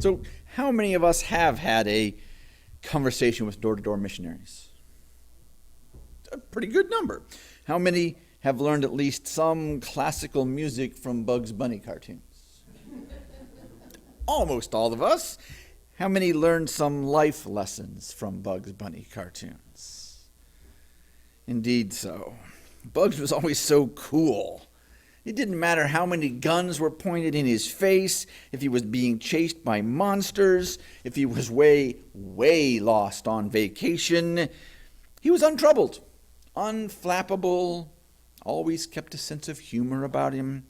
So how many of us have had a conversation with door-to-door missionaries? A pretty good number. How many have learned at least some classical music from Bugs Bunny cartoons? Almost all of us. How many learned some life lessons from Bugs Bunny cartoons? Indeed so. Bugs was always so cool. It didn't matter how many guns were pointed in his face, if he was being chased by monsters, if he was way, way lost on vacation. He was untroubled, unflappable, always kept a sense of humor about him,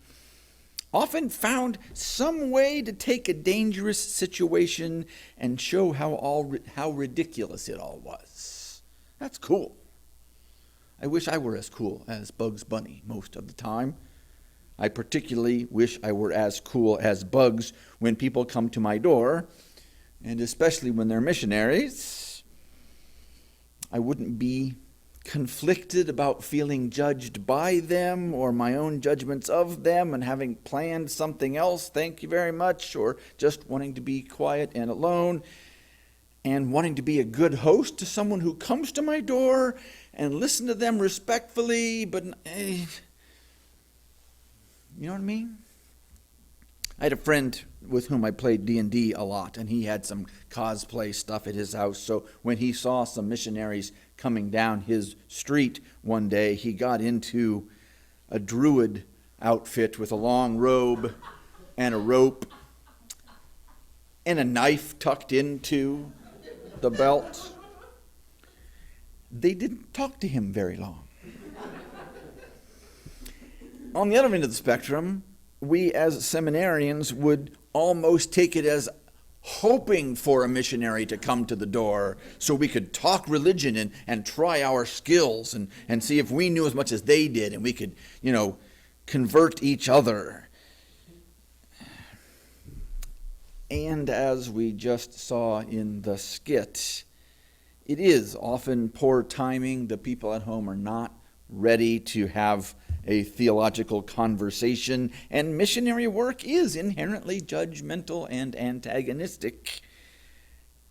often found some way to take a dangerous situation and show how ridiculous it all was. That's cool. I wish I were as cool as Bugs Bunny most of the time. I particularly wish I were as cool as Bugs when people come to my door, and especially when they're missionaries. I wouldn't be conflicted about feeling judged by them or my own judgments of them and having planned something else, thank you very much, or just wanting to be quiet and alone and wanting to be a good host to someone who comes to my door and listen to them respectfully, but you know what I mean? I had a friend with whom I played D&D a lot, and he had some cosplay stuff at his house. So when he saw some missionaries coming down his street one day, he got into a druid outfit with a long robe and a rope and a knife tucked into the belt. They didn't talk to him very long. On the other end of the spectrum, we as seminarians would almost take it as hoping for a missionary to come to the door so we could talk religion and try our skills and see if we knew as much as they did and we could, convert each other. And as we just saw in the skit, it is often poor timing. The people at home are not ready to have a theological conversation, and missionary work is inherently judgmental and antagonistic.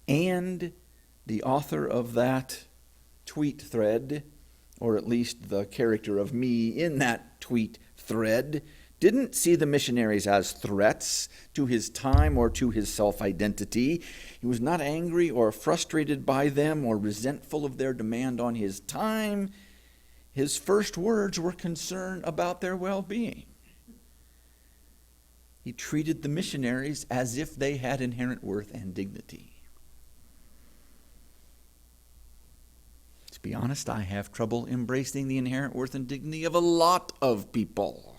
And the author of that tweet thread, or at least the character of me in that tweet thread, didn't see the missionaries as threats to his time or to his self-identity. He was not angry or frustrated by them or resentful of their demand on his time. His first words were concern about their well-being. He treated the missionaries as if they had inherent worth and dignity. To be honest, I have trouble embracing the inherent worth and dignity of a lot of people.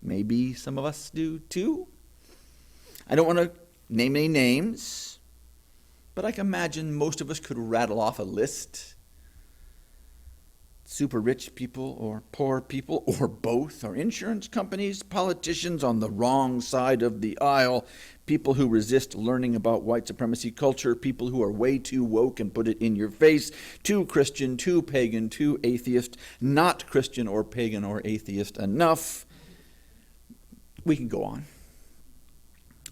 Maybe some of us do too. I don't want to name any names, but I can imagine most of us could rattle off a list. Super rich people or poor people or both, or insurance companies, politicians on the wrong side of the aisle, people who resist learning about white supremacy culture, people who are way too woke and put it in your face, too Christian, too pagan, too atheist, not Christian or pagan or atheist enough. We can go on.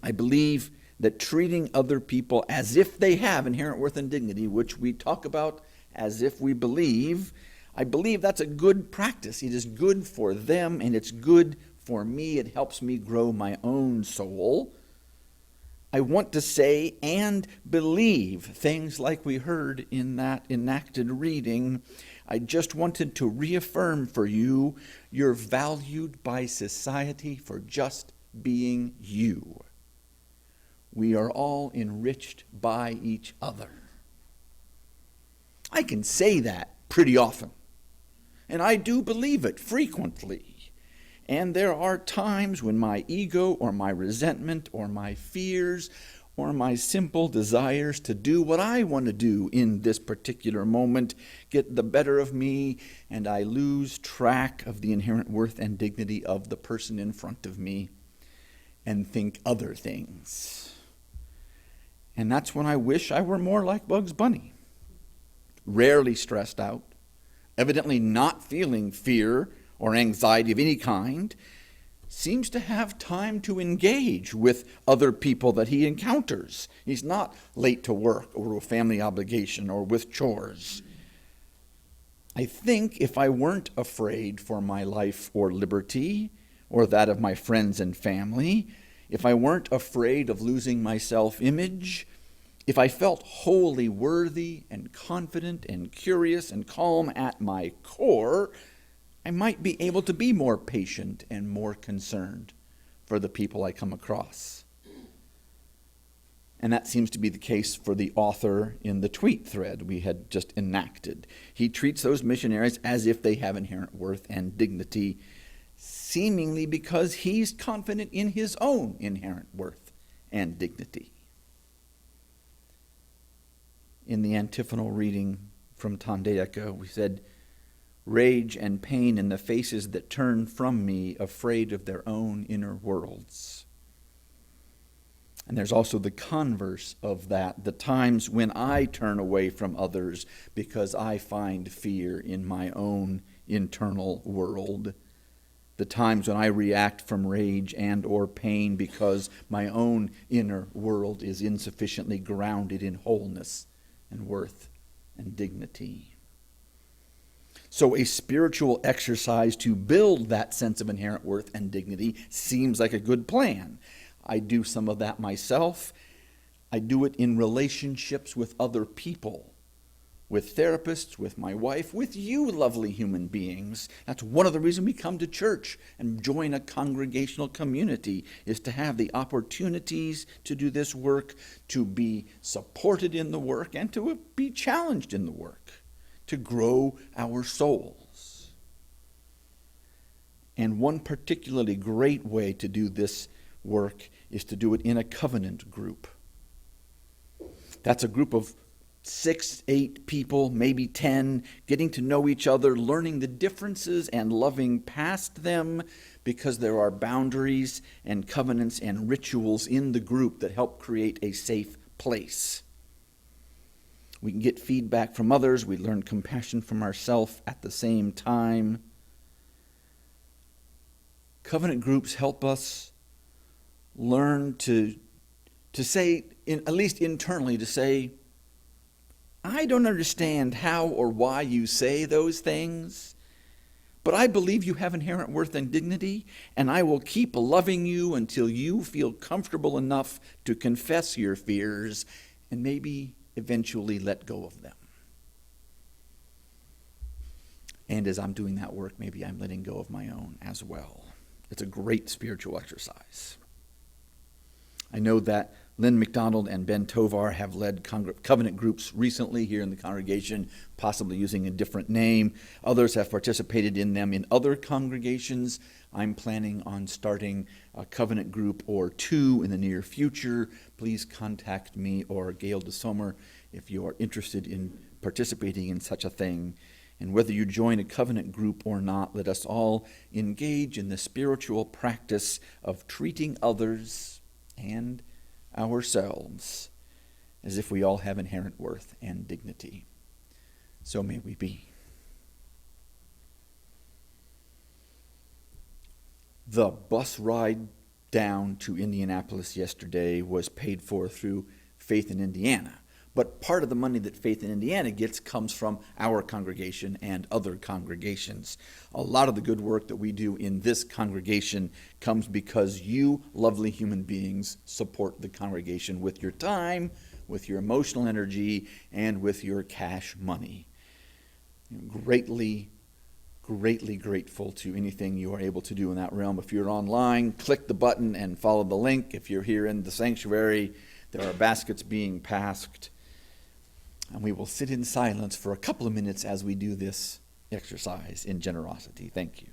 I believe that treating other people as if they have inherent worth and dignity, which we talk about as if we believe, I believe that's a good practice. It is good for them and it's good for me. It helps me grow my own soul. I want to say and believe things like we heard in that enacted reading. I just wanted to reaffirm for you, you're valued by society for just being you. We are all enriched by each other. I can say that pretty often. And I do believe it frequently. And there are times when my ego or my resentment or my fears or my simple desires to do what I want to do in this particular moment get the better of me, and I lose track of the inherent worth and dignity of the person in front of me and think other things. And that's when I wish I were more like Bugs Bunny. Rarely stressed out, evidently not feeling fear or anxiety of any kind, seems to have time to engage with other people that he encounters. He's not late to work or to a family obligation or with chores. I think if I weren't afraid for my life or liberty or that of my friends and family, if I weren't afraid of losing my self-image, if I felt wholly worthy and confident and curious and calm at my core, I might be able to be more patient and more concerned for the people I come across. And that seems to be the case for the author in the tweet thread we had just enacted. He treats those missionaries as if they have inherent worth and dignity, seemingly because he's confident in his own inherent worth and dignity. In the antiphonal reading from Tandeyaka, we said, "Rage and pain in the faces that turn from me, afraid of their own inner worlds." And there's also the converse of that, the times when I turn away from others because I find fear in my own internal world. The times when I react from rage and or pain because my own inner world is insufficiently grounded in wholeness and worth and dignity. So a spiritual exercise to build that sense of inherent worth and dignity seems like a good plan. I do some of that myself. I do it in relationships with other people, with therapists, with my wife, with you lovely human beings. That's one of the reasons we come to church and join a congregational community, is to have the opportunities to do this work, to be supported in the work, and to be challenged in the work, to grow our souls. And one particularly great way to do this work is to do it in a covenant group. That's a group of 6, 8 people, maybe 10, getting to know each other, learning the differences and loving past them, because there are boundaries and covenants and rituals in the group that help create a safe place. We can get feedback from others. We learn compassion from ourselves at the same time. Covenant groups help us learn to say, at least internally, to say, I don't understand how or why you say those things, but I believe you have inherent worth and dignity, and I will keep loving you until you feel comfortable enough to confess your fears and maybe eventually let go of them. And as I'm doing that work, maybe I'm letting go of my own as well. It's a great spiritual exercise. I know that Lynn McDonald and Ben Tovar have led covenant groups recently here in the congregation, possibly using a different name. Others have participated in them in other congregations. I'm planning on starting a covenant group or 2 in the near future. Please contact me or Gail DeSommer if you are interested in participating in such a thing. And whether you join a covenant group or not, let us all engage in the spiritual practice of treating others and ourselves as if we all have inherent worth and dignity. So may we be. The bus ride down to Indianapolis yesterday was paid for through Faith in Indiana. But part of the money that Faith in Indiana gets comes from our congregation and other congregations. A lot of the good work that we do in this congregation comes because you, lovely human beings, support the congregation with your time, with your emotional energy, and with your cash money. Greatly grateful to anything you are able to do in that realm. If you're online, click the button and follow the link. If you're here in the sanctuary, there are baskets being passed. And we will sit in silence for a couple of minutes as we do this exercise in generosity. Thank you.